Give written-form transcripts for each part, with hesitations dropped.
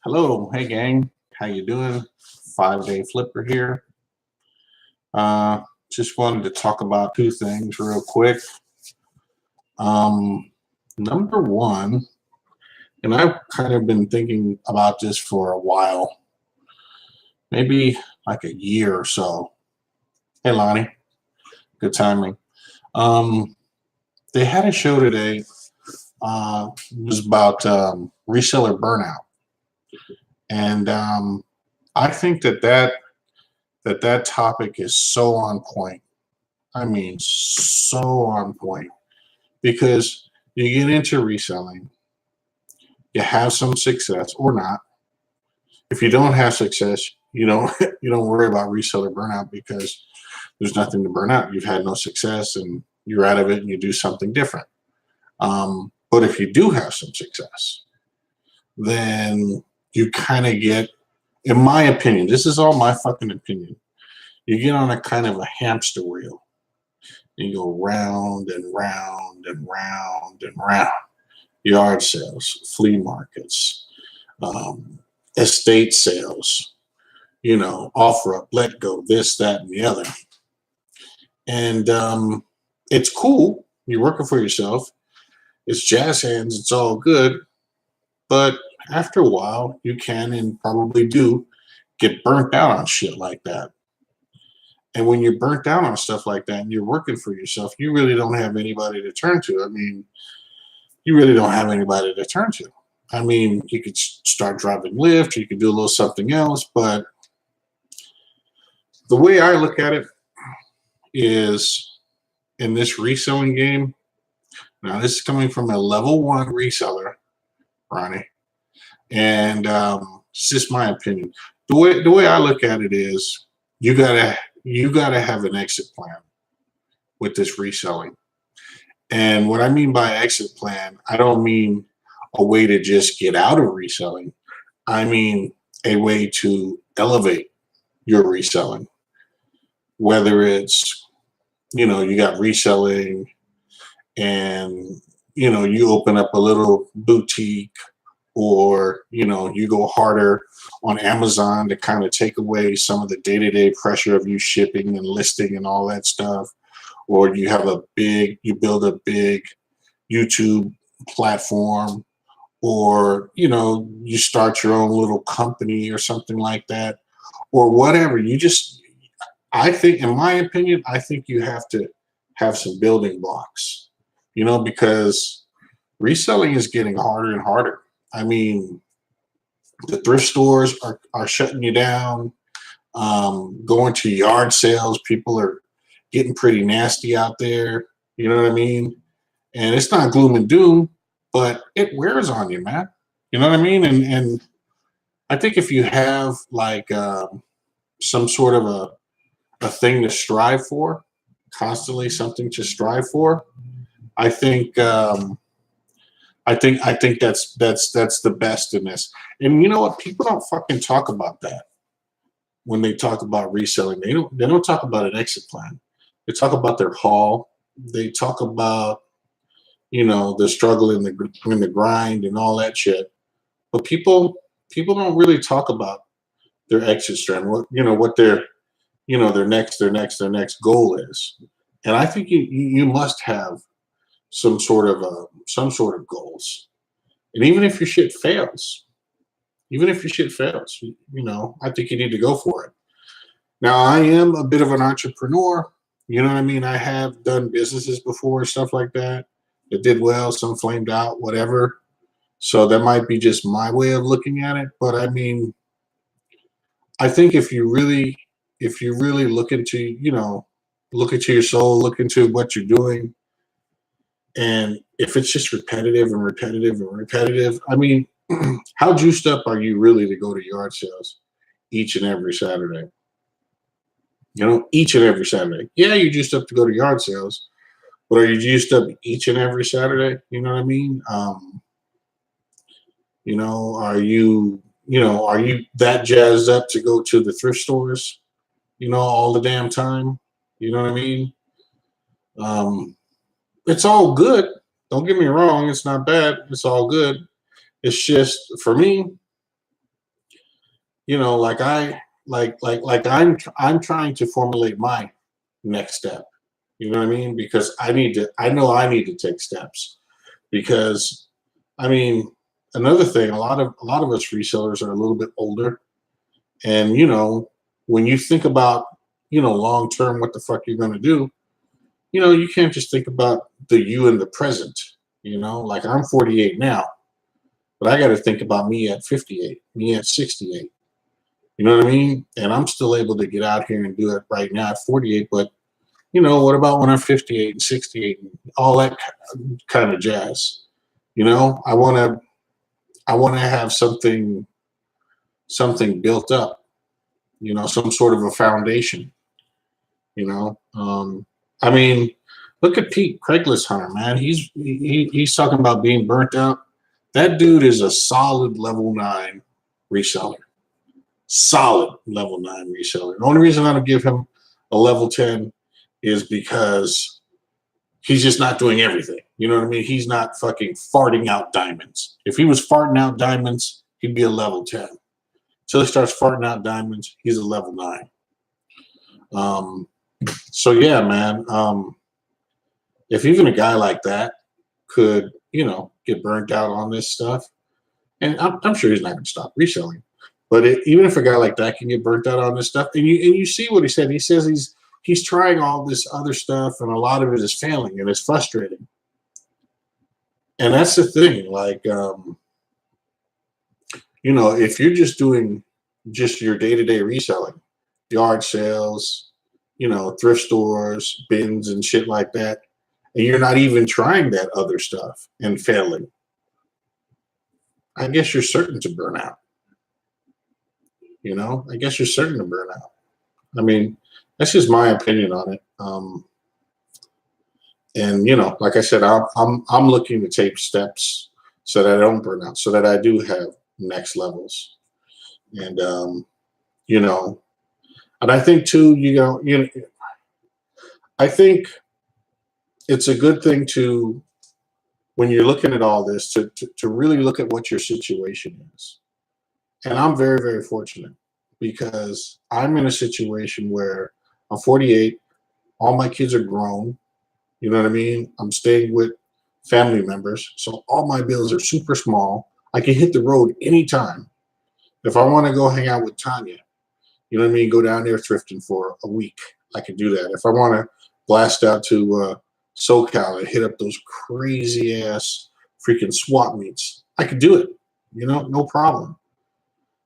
Hello, hey gang, how you doing? 5 Day Flipper here. Uh, just wanted to talk about two things real quick. Um, Number one, and I've kind of been thinking about this for a while, maybe like a year or so. Hey Lonnie, good timing. Um, they had a show today. It was about reseller burnout, and I think that topic is so on point. I mean, so on point because you get into reselling, you have some success or not. If you don't have success, you don't you don't worry about reseller burnout because there's nothing to burn out. You've had no success and you're out of it and you do something different. But if you do have some success, then you kind of get, in my opinion, this is all my fucking opinion, you get on a kind of a hamster wheel. You go round and round and round and round. Yard sales, flea markets, estate sales, offer up, let go, this, that, and the other. And it's cool. You're working for yourself. It's jazz hands. It's all good. But after a while, you can and probably do get burnt out on shit like that. And when you're burnt out on stuff like that and you're working for yourself, you really don't have anybody to turn to. I mean, you really don't have anybody to turn to. I mean, you could start driving Lyft, or you could do a little something else, but the way I look at it is in this reselling game. Now, this is coming from a level one reseller, Ronnie, and it's just my opinion. The way I look at it is you gotta have an exit plan with this reselling. And what I mean by exit plan, I don't mean a way to just get out of reselling. I mean a way to elevate your reselling. Whether it's, you got reselling and, you open up a little boutique, or, you go harder on Amazon to kind of take away some of the day-to-day pressure of you shipping and listing and all that stuff. Or you build a big YouTube platform, or you start your own little company or something like that, or whatever. I think, in my opinion, I think you have to have some building blocks, because reselling is getting harder and harder. I mean, the thrift stores are shutting you down. Going to yard sales, people are getting pretty nasty out there. You know what I mean? And it's not gloom and doom, but it wears on you, man. You know what I mean? And I think if you have like some sort of a thing to strive for, constantly something to strive for, I think I think that's the best in this. And you know what? People don't fucking talk about that when they talk about reselling. They don't talk about an exit plan. They talk about their haul. They talk about the struggle in the grind and all that shit. But people don't really talk about their exit strategy. What their next goal is. And I think you must have some sort of goals. And even if your shit fails, I think you need to go for it. Now, I am a bit of an entrepreneur. You know what I mean? I have done businesses before, stuff like that. That did well, some flamed out, whatever. So that might be just my way of looking at it. But I mean, I think if you really look into your soul, look into what you're doing, and if it's just repetitive and repetitive and repetitive, I mean, how juiced up are you really to go to yard sales each and every Saturday? Each and every Saturday. Yeah, you're juiced up to go to yard sales, but are you juiced up each and every Saturday? You know what I mean? Are you that jazzed up to go to the thrift stores, all the damn time? You know what I mean? Um, it's all good. Don't get me wrong. It's not bad. It's all good. It's just for me, like I'm trying to formulate my next step. You know what I mean? Because I know I need to take steps because I mean, another thing, a lot of us resellers are a little bit older, and when you think about long term what the fuck you're going to do, you can't just think about the you in the present. Like I'm 48 now, but I got to think about me at 58, me at 68. You know what I mean? And I'm still able to get out here and do it right now at 48, but what about when I'm 58 and 68 and all that kind of jazz? I want to have something built up, some sort of a foundation, you know. I mean, look at Pete Craiglistheimer, man. He's talking about being burnt out. That dude is a solid level 9 reseller. Solid level 9 reseller. The only reason I don't give him a level 10 is because he's just not doing everything. You know what I mean? He's not fucking farting out diamonds. If he was farting out diamonds, he'd be a level 10. Until he starts farting out diamonds, he's a level 9. So yeah, man. If even a guy like that could, get burnt out on this stuff, and I'm sure he's not going to stop reselling, but even if a guy like that can get burnt out on this stuff, and you see what he said. He says he's trying all this other stuff, and a lot of it is failing, and it's frustrating. And that's the thing, like, if you're just doing just your day-to-day reselling, yard sales, thrift stores, bins, and shit like that, and you're not even trying that other stuff and failing, I guess you're certain to burn out. I guess you're certain to burn out. I mean, that's just my opinion on it. And like I said, I'm looking to take steps so that I don't burn out, so that I do have next levels. And and I think too, I think it's a good thing to, when you're looking at all this, to really look at what your situation is. And I'm very, very fortunate because I'm in a situation where I'm 48, all my kids are grown. You know what I mean? I'm staying with family members, so all my bills are super small. I can hit the road anytime. If I want to go hang out with Tanya, you know what I mean? Go down there thrifting for a week, I can do that. If I want to blast out to SoCal and hit up those crazy ass freaking swap meets, I could do it. No problem.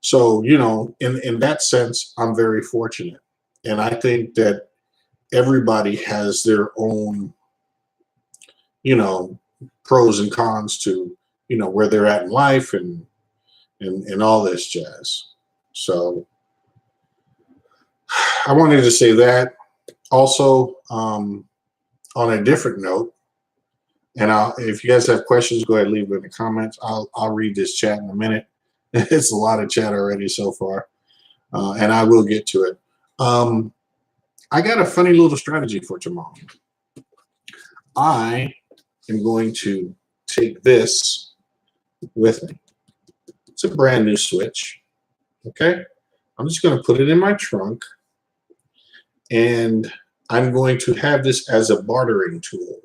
So, in that sense, I'm very fortunate. And I think that everybody has their own, pros and cons to, where they're at in life and all this jazz. So I wanted to say that. Also, on a different note, and if you guys have questions, go ahead and leave them in the comments. I'll read this chat in a minute. It's a lot of chat already so far, and I will get to it. I got a funny little strategy for tomorrow. I am going to take this with me. It's a brand new switch. Okay, I'm just going to put it in my trunk, and I'm going to have this as a bartering tool.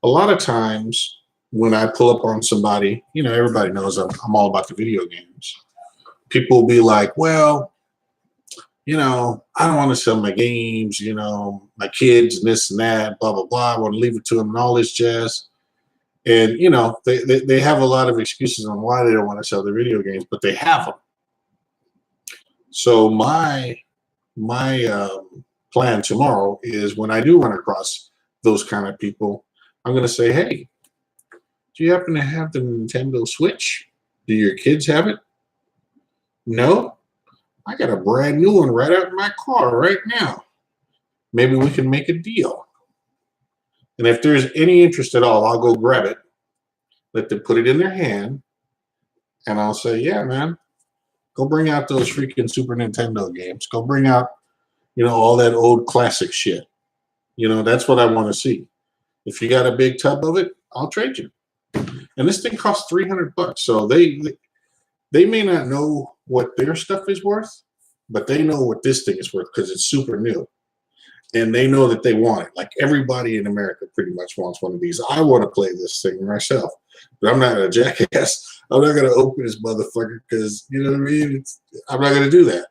A lot of times when I pull up on somebody, everybody knows I'm all about the video games. People will be like, well, I don't want to sell my games, my kids and this and that, blah, blah, blah. I want to leave it to them and all this jazz. And, they have a lot of excuses on why they don't want to sell their video games, but they have them. So my plan tomorrow is, when I do run across those kind of people, I'm going to say, hey, do you happen to have the Nintendo Switch? Do your kids have it? No? I got a brand new one right out in my car right now. Maybe we can make a deal. And if there's any interest at all, I'll go grab it, let them put it in their hand, and I'll say, yeah, man, go bring out those freaking Super Nintendo games. Go bring out, all that old classic shit. That's what I want to see. If you got a big tub of it, I'll trade you. And this thing costs $300. So they may not know what their stuff is worth, but they know what this thing is worth because it's super new. And they know that they want it. Like everybody in America pretty much wants one of these. I want to play this thing myself, but I'm not a jackass. I'm not going to open this motherfucker because, you know what I mean? I'm not going to do that.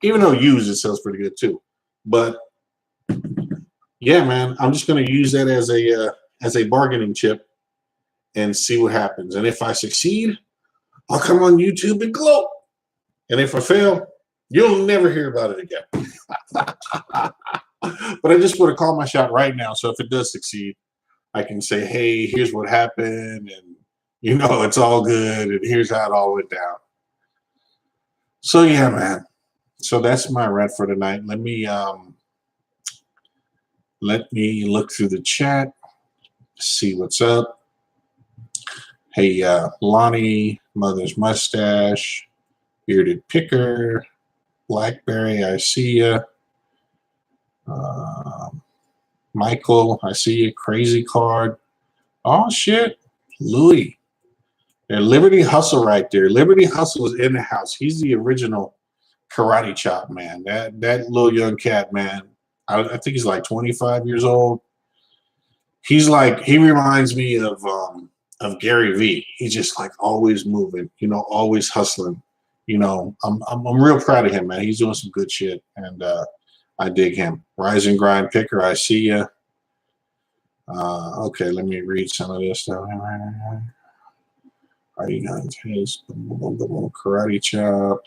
Even though used, it sells pretty good too. But yeah, man, I'm just going to use that as a bargaining chip and see what happens. And if I succeed, I'll come on YouTube and gloat. And if I fail, you'll never hear about it again. But I just want to call my shot right now. So if it does succeed, I can say, hey, here's what happened. And, you know, it's all good. And here's how it all went down. So, yeah, man. So that's my rant for tonight. Let me look through the chat, see what's up. Hey, Lonnie, Mother's Mustache, Bearded Picker, Blackberry, I see ya. Michael, I see you. Crazy Card. Oh, shit. Louis. And Liberty Hustle right there. Liberty Hustle is in the house. He's the original karate chop, man. That little young cat, man. I think he's like 25 years old. He reminds me of Gary V. He's just like always moving, you know, always hustling. You know, I'm real proud of him, man. He's doing some good shit, and I dig him. Rise and Grind Picker, I see ya. Okay, let me read some of this stuff. Are you going to taste karate chop?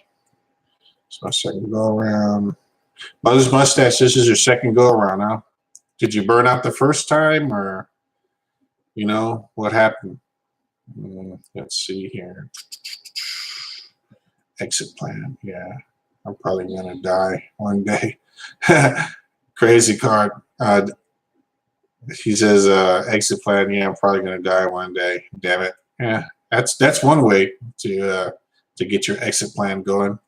It's my second go around. Mother's Mustache, this is your second go around, huh? Did you burn out the first time, or you know what happened? Let's see here. Exit plan. Yeah, I'm probably gonna die one day. Crazy Card. He says exit plan. Yeah, I'm probably gonna die one day. Damn it. Yeah, that's one way to get your exit plan going.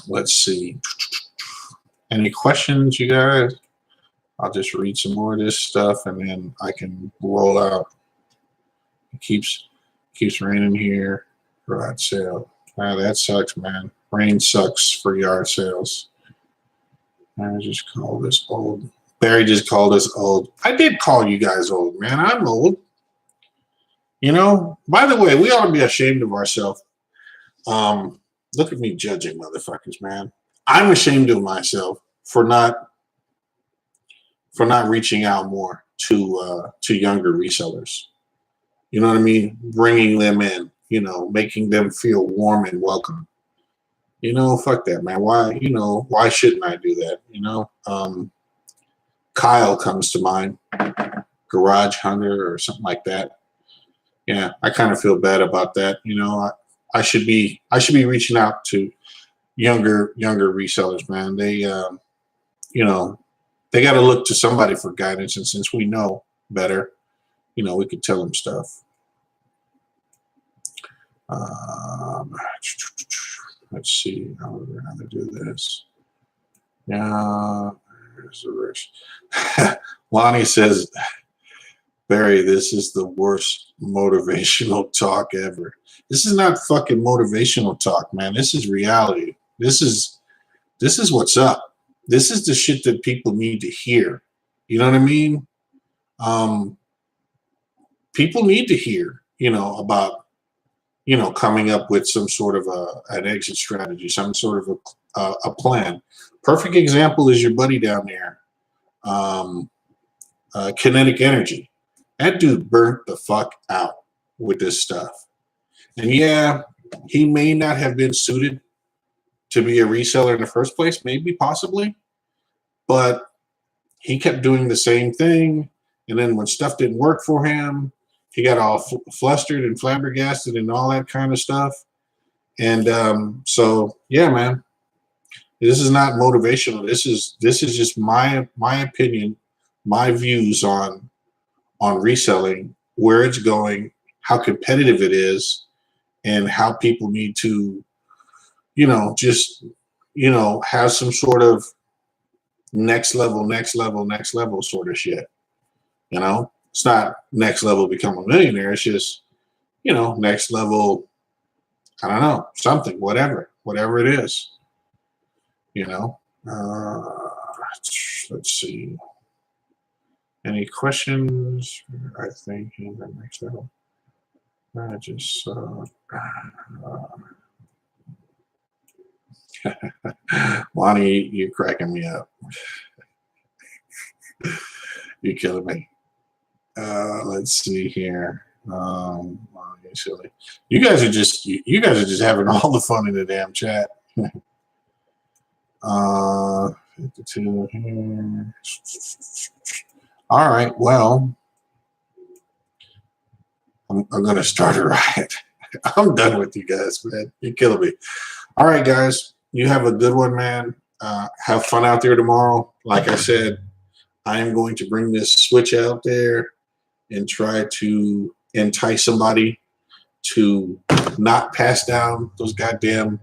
Let's see. Any questions, you guys? I'll just read some more of this stuff and then I can roll out. It keeps raining here. Garage sale. Ah, that sucks, man. Rain sucks for yard sales. I just called this old. Barry just called us old. I did call you guys old, man. I'm old. You know, by the way, we ought to be ashamed of ourselves. Look at me judging motherfuckers, man. I'm ashamed of myself for not reaching out more to younger resellers. You know what I mean? Bringing them in, you know, making them feel warm and welcome. You know, fuck that, man. Why shouldn't I do that? You know, Kyle comes to mind, Garage Hunter or something like that. Yeah, I kind of feel bad about that. You know, I should be reaching out to younger resellers, man. They, you know, they got to look to somebody for guidance, and since we know better, you know, we could tell them stuff. Let's see how we're going to do this. Yeah, there's the verse. Lonnie says, Barry, this is the worst motivational talk ever. This is not fucking motivational talk, man. This is reality. This is what's up. This is the shit that people need to hear. You know what I mean? People need to hear, you know, about, you know, coming up with some sort of an exit strategy, some sort of a plan. Perfect example is your buddy down there, Kinetic Energy. That dude burnt the fuck out with this stuff. And yeah, he may not have been suited to be a reseller in the first place, maybe, possibly, but he kept doing the same thing. And then when stuff didn't work for him, he got all flustered and flabbergasted and all that kind of stuff. And so, yeah, man, this is not motivational. This is just my opinion, my views on reselling, where it's going, how competitive it is, and how people need to, you know, just, you know, have some sort of next level sort of shit. You know, it's not next level become a millionaire. It's just, you know, next level, I don't know, something, whatever it is, you know. Let's see. Any questions? I think in the next level. I just Lonnie, you're cracking me up. You're killing me. Let's see here. Silly. You guys are just having all the fun in the damn chat. 52 here. All right. Well, I'm gonna start a riot. I'm done with you guys, man. You're killing me. All right, guys. You have a good one, man. Have fun out there tomorrow. Like I said, I am going to bring this switch out there and try to entice somebody to not pass down those goddamn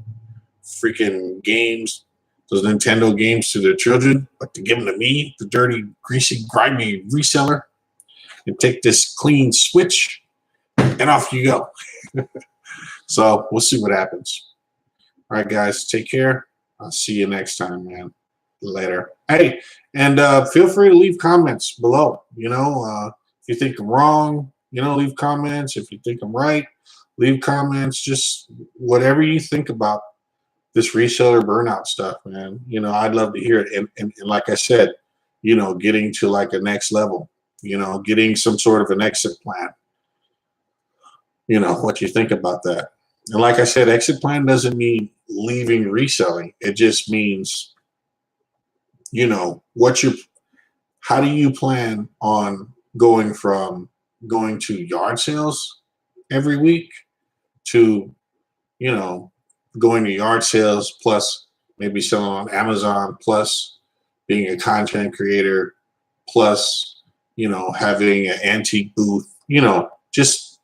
freaking games, those Nintendo games to their children, but to give them to me, the dirty, greasy, grimy reseller, and take this clean switch, and off you go. So we'll see what happens. All right, guys, take care. I'll see you next time, man. Later. Hey, and feel free to leave comments below. You know, if you think I'm wrong, you know, leave comments. If you think I'm right, leave comments. Just whatever you think about this reseller burnout stuff, man. You know, I'd love to hear it. And like I said, you know, getting to like a next level, you know, getting some sort of an exit plan. You know, what you think about that. And like I said, exit plan doesn't mean leaving reselling. It just means, you know, how do you plan on going from going to yard sales every week to, you know, going to yard sales plus maybe selling on Amazon plus being a content creator plus, you know, having an antique booth, you know, just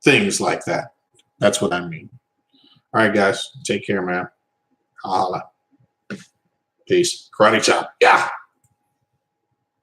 things like that. That's what I mean. All right, guys. Take care, man. Holla. Peace. Karate chop. Yeah.